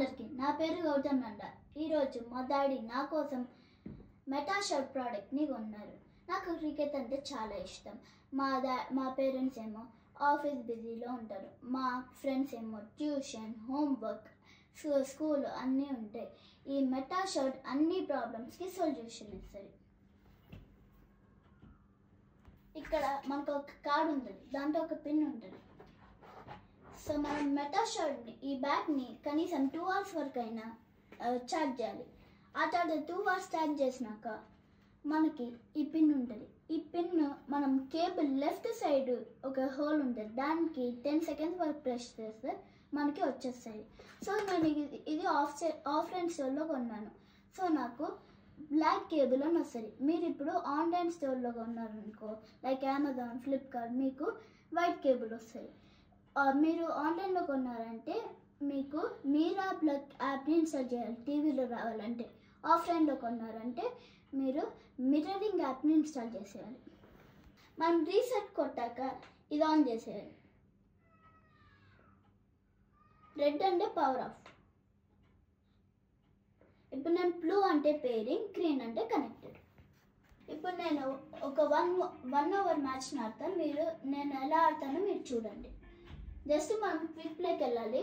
అందరికీ నా పేరు గౌతమ్ నంద. ఈరోజు మా డాడీ నా కోసం మెటా షర్ట్ ప్రోడక్ట్ని కొన్నారు. నాకు క్రికెట్ అంటే చాలా ఇష్టం. మా పేరెంట్స్ ఏమో ఆఫీస్ బిజీలో ఉంటారు. మా ఫ్రెండ్స్ ఏమో ట్యూషన్, హోంవర్క్, స్కూల్ అన్నీ ఉంటాయి. ఈ మెటా షర్ట్ అన్ని ప్రాబ్లమ్స్కి సొల్యూషన్ ఇస్తుంది. ఇక్కడ మనకు ఒక కార్డ్ ఉంటుంది, దాంట్లో ఒక పిన్ ఉంటుంది. సో మనం మెటా షర్ట్ని, ఈ బ్యాగ్ని కనీసం 2 hours వరకు అయినా ఛార్జ్ చేయాలి. ఆ తర్వాత 2 hours ఛార్జ్ చేసినాక మనకి ఈ పిన్ ఉంటుంది. ఈ పిన్ మనం కేబుల్ లెఫ్ట్ సైడ్ ఒక హోల్ ఉంటుంది, దానికి 10 seconds వరకు ప్రెస్ చేస్తే మనకి వచ్చేస్తాయి. సో నేను ఇది ఆఫ్లైన్ స్టోర్లో కొన్నాను. సో నాకు బ్లాక్ కేబుల్ అని వస్తుంది. మీరు ఇప్పుడు ఆన్లైన్ స్టోర్లో కొన్నారనుకో, లైక్ అమెజాన్, ఫ్లిప్కార్ట్, మీకు వైట్ కేబుల్ వస్తుంది. మీరు ఆన్లైన్లో కొన్నారంటే మీకు యాప్ని ఇన్స్టాల్ చేయాలి టీవీలో రావాలంటే. ఆఫ్లైన్లో కొన్నారంటే మీరు మిర్రరింగ్ యాప్ని ఇన్స్టాల్ చేసేయాలి. మనం రీసెట్ కొట్టాక ఇది ఆన్ చేసేయాలి. రెడ్ అంటే పవర్ ఆఫ్. ఇప్పుడు నేను బ్లూ అంటే పేరింగ్, గ్రీన్ అంటే కనెక్టెడ్. ఇప్పుడు నేను ఒక 1 hour మ్యాచ్ ఆడతాను. నేను ఎలా ఆడతానో మీరు చూడండి. జస్ట్ మనం క్విక్ ప్లేకి వెళ్ళాలి.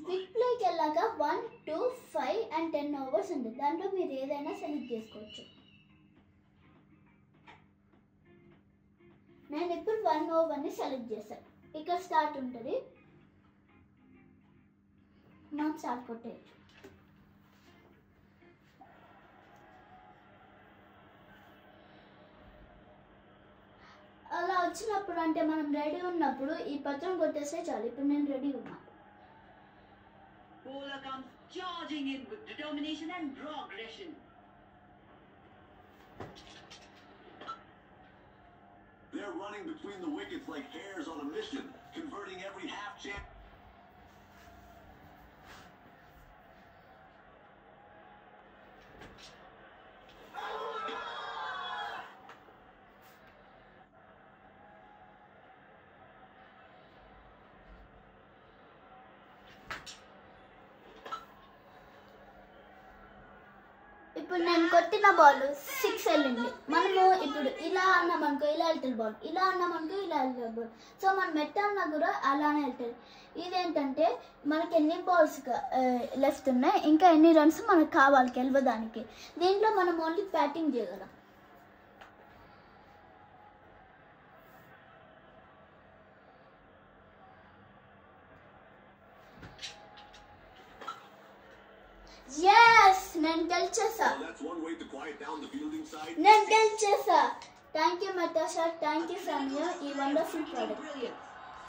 క్విక్ ప్లేకి వెళ్ళాక 1, 2, 5 and 10 overs ఉంది. దాంట్లో మీరు ఏదైనా సెలెక్ట్ చేసుకోవచ్చు. నేను ఇప్పుడు 1 overని సెలెక్ట్ చేశాను. ఇక్కడ స్టార్ట్ ఉంటుంది, మనం స్టార్ట్ కొట్టేయచ్చు. అలా వచ్చినప్పుడు అంటే మనం రెడీ ఉన్నప్పుడు ఈ పత్రం కొట్టేస్తే చాలు. ఇప్పుడు నేను రెడీ ఉన్నా. Bowler comes charging in with determination and raw aggression. They're running between the wickets like hares on a mission, converting every half chance. ఇప్పుడు నేను కొట్టిన బాల్ 6 వెళ్ళింది. మనము ఇప్పుడు ఇలా అన్నామనుకో ఇలా వెళ్తుంది బాల్, ఇలా అన్నామనుకో ఇలా వెళ్తుంది బాల్. సో మనం ఎట్టన్నా కూడా అలానే వెళ్తుంది. ఇదేంటంటే మనకి ఎన్ని బాల్స్ లెఫ్ట్ ఉన్నాయి, ఇంకా ఎన్ని రన్స్ మనకు కావాలి గెలవడానికి. దీంట్లో మనం ఓన్లీ బ్యాటింగ్ చేయగలం. నేను గెలిచేసా. Thank you Meta shirt, thank you from you ఈ వండర్ఫుల్ ప్రోడక్ట్.